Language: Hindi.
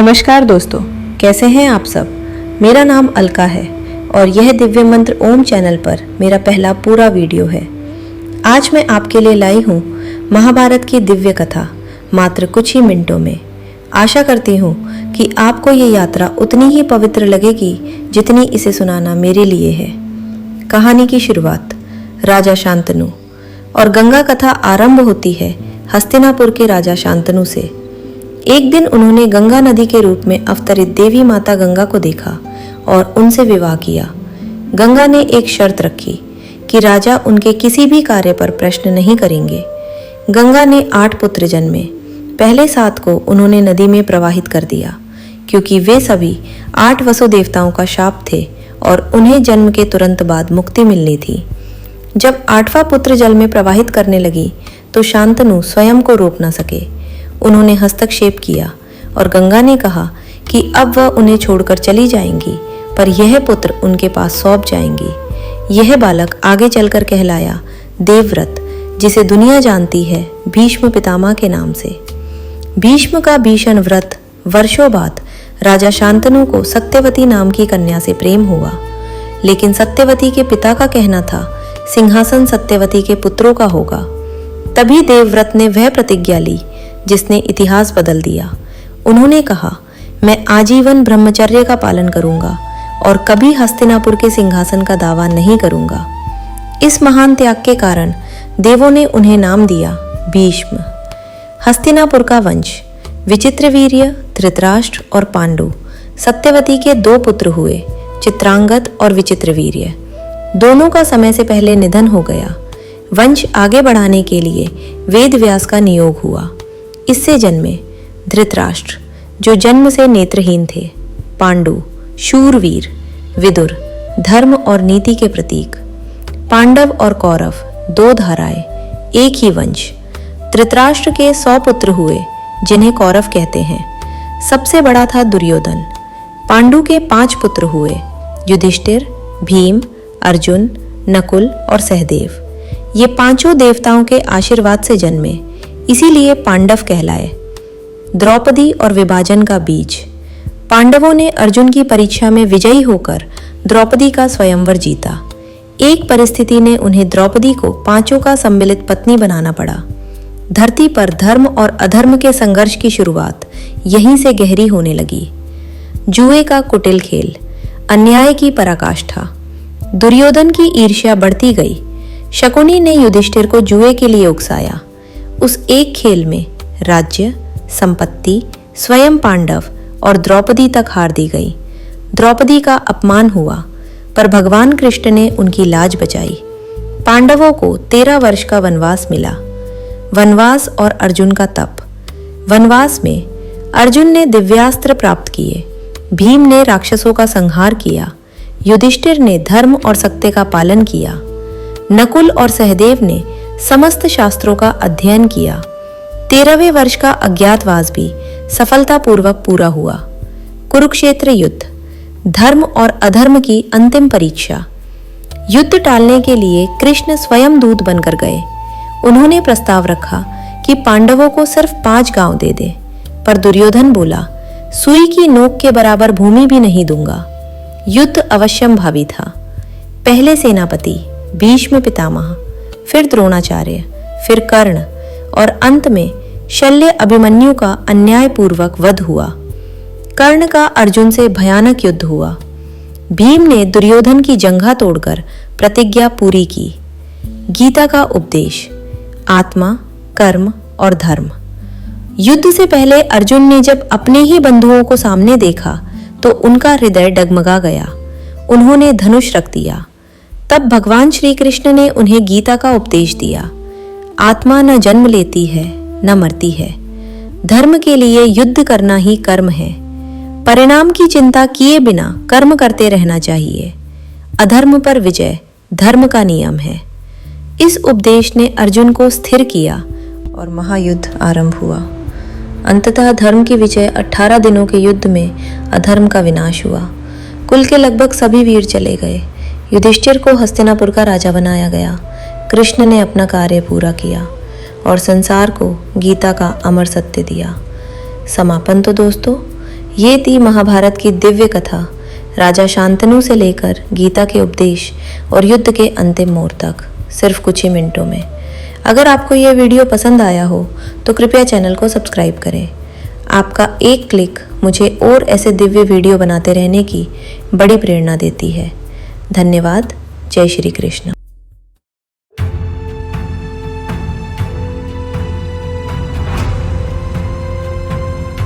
नमस्कार दोस्तों, कैसे हैं आप सब। मेरा नाम अलका है और यह दिव्य मंत्र ओम चैनल पर मेरा पहला पूरा वीडियो है। आज मैं आपके लिए लाई हूँ महाभारत की दिव्य कथा मात्र कुछ ही मिनटों में। आशा करती हूँ कि आपको ये यात्रा उतनी ही पवित्र लगेगी जितनी इसे सुनाना मेरे लिए है। कहानी की शुरुआत राजा शांतनु और गंगा कथा आरंभ होती है हस्तिनापुर के राजा शांतनु से। एक दिन उन्होंने गंगा नदी के रूप में अवतरित देवी माता गंगा को देखा और उनसे विवाह किया। गंगा ने एक शर्त रखी कि राजा उनके किसी भी कार्य पर प्रश्न नहीं करेंगे। गंगा ने 8 पुत्र जन्मे। पहले 7 को उन्होंने नदी में प्रवाहित कर दिया क्योंकि वे सभी 8 वसु देवताओं का शाप थे और उन्हें जन्म के तुरंत बाद मुक्ति मिलनी थी। जब 8वां पुत्र जल में प्रवाहित करने लगी तो शांतनु स्वयं को रोक न सके। उन्होंने हस्तक्षेप किया और गंगा ने कहा कि अब वह उन्हें छोड़कर चली जाएंगी, पर यह पुत्र उनके पास सौंप जाएंगी। यह बालक आगे चलकर कहलाया देवव्रत, जिसे दुनिया जानती है भीष्म पितामह के नाम से। भीष्म का भीषण व्रत वर्षों बाद राजा शांतनु को सत्यवती नाम की कन्या से प्रेम हुआ, लेकिन सत्यवती के पिता का कहना था सिंहासन सत्यवती के पुत्रों का होगा। तभी देवव्रत ने वह प्रतिज्ञा ली जिसने इतिहास बदल दिया। उन्होंने कहा, मैं आजीवन ब्रह्मचर्य का पालन करूंगा और कभी हस्तिनापुर के सिंहासन का दावा नहीं करूंगा। इस महान त्याग के कारण देवों ने उन्हें नाम दिया भीष्म। हस्तिनापुर का वंश विचित्रवीर्य, धृतराष्ट्र और पांडु सत्यवती के 2 पुत्र हुए, चित्रांगद और विचित्रवीर्य। दोनों का समय से पहले निधन हो गया। वंश आगे बढ़ाने के लिए वेद व्यास का नियोग हुआ। इससे जन्मे धृतराष्ट्र, जो जन्म से नेत्रहीन थे, पांडु शूरवीर, विदुर धर्म और नीति के प्रतीक, पांडव और कौरव 2 धाराएं, एक ही वंश। धृतराष्ट्र के 100 पुत्र हुए जिन्हें कौरव कहते हैं। सबसे बड़ा था दुर्योधन। पांडु के 5 पुत्र हुए, युधिष्ठिर, भीम, अर्जुन, नकुल और सहदेव। ये 5 देवताओं के आशीर्वाद से जन्मे, इसीलिए पांडव कहलाए। द्रौपदी और विभाजन का बीज। पांडवों ने अर्जुन की परीक्षा में विजयी होकर द्रौपदी का स्वयंवर जीता। एक परिस्थिति ने उन्हें द्रौपदी को 5 का सम्मिलित पत्नी बनाना पड़ा। धरती पर धर्म और अधर्म के संघर्ष की शुरुआत यहीं से गहरी होने लगी। जुए का कुटिल खेल, अन्याय की पराकाष्ठा। दुर्योधन की ईर्ष्या बढ़ती गई। शकुनी ने युधिष्ठिर को जुए के लिए उकसाया। उस एक खेल में राज्य, संपत्ति, स्वयं पांडव और द्रौपदी तक हार दी गई। द्रौपदी का अपमान हुआ, पर भगवान कृष्ण ने उनकी लाज बचाई। पांडवों को 13 वर्ष का वनवास मिला। वनवास और अर्जुन का तप। वनवास में अर्जुन ने दिव्यास्त्र प्राप्त किए, भीम ने राक्षसों का संहार किया, युधिष्ठिर ने धर्म और सत्य का पालन किया, नकुल और सहदेव ने समस्त शास्त्रों का अध्ययन किया। 13वें वर्ष का अज्ञातवास भी सफलतापूर्वक पूरा हुआ। कुरुक्षेत्र युद्ध, धर्म और अधर्म की अंतिम परीक्षा। युद्ध टालने के लिए कृष्ण स्वयं दूत बनकर गए। उन्होंने प्रस्ताव रखा कि पांडवों को सिर्फ 5 गांव दे दे, पर दुर्योधन बोला, सुई की नोक के बराबर भूमि भी नहीं दूंगा। युद्ध अवश्यंभावी था। पहले सेनापति भीष्म पितामह, फिर द्रोणाचार्य, फिर कर्ण और अंत में शल्य अभिमन्यु का अन्यायपूर्वक वध हुआ। कर्ण का अर्जुन से भयानक युद्ध हुआ। भीम ने दुर्योधन की जंघा तोड़कर प्रतिज्ञा पूरी की। गीता का उपदेश, आत्मा, कर्म और धर्म। युद्ध से पहले अर्जुन ने जब अपने ही बंधुओं को सामने देखा तो उनका हृदय डगमगा गया। उन्होंने धनुष रख दिया। तब भगवान श्री कृष्ण ने उन्हें गीता का उपदेश दिया। आत्मा न जन्म लेती है न मरती है। धर्म के लिए युद्ध करना ही कर्म है। परिणाम की चिंता किए बिना कर्म करते रहना चाहिए। अधर्म पर विजय धर्म का नियम है। इस उपदेश ने अर्जुन को स्थिर किया और महायुद्ध आरंभ हुआ। अंततः धर्म की विजय। 18 दिनों के युद्ध में अधर्म का विनाश हुआ। कुल के लगभग सभी वीर चले गए। युधिष्ठिर को हस्तिनापुर का राजा बनाया गया। कृष्ण ने अपना कार्य पूरा किया और संसार को गीता का अमर सत्य दिया। समापन तो दोस्तों, ये थी महाभारत की दिव्य कथा, राजा शांतनु से लेकर गीता के उपदेश और युद्ध के अंतिम मोड़ तक, सिर्फ कुछ ही मिनटों में। अगर आपको ये वीडियो पसंद आया हो तो कृपया चैनल को सब्सक्राइब करें। आपका एक क्लिक मुझे और ऐसे दिव्य वीडियो बनाते रहने की बड़ी प्रेरणा देती है। धन्यवाद। जय श्री कृष्ण।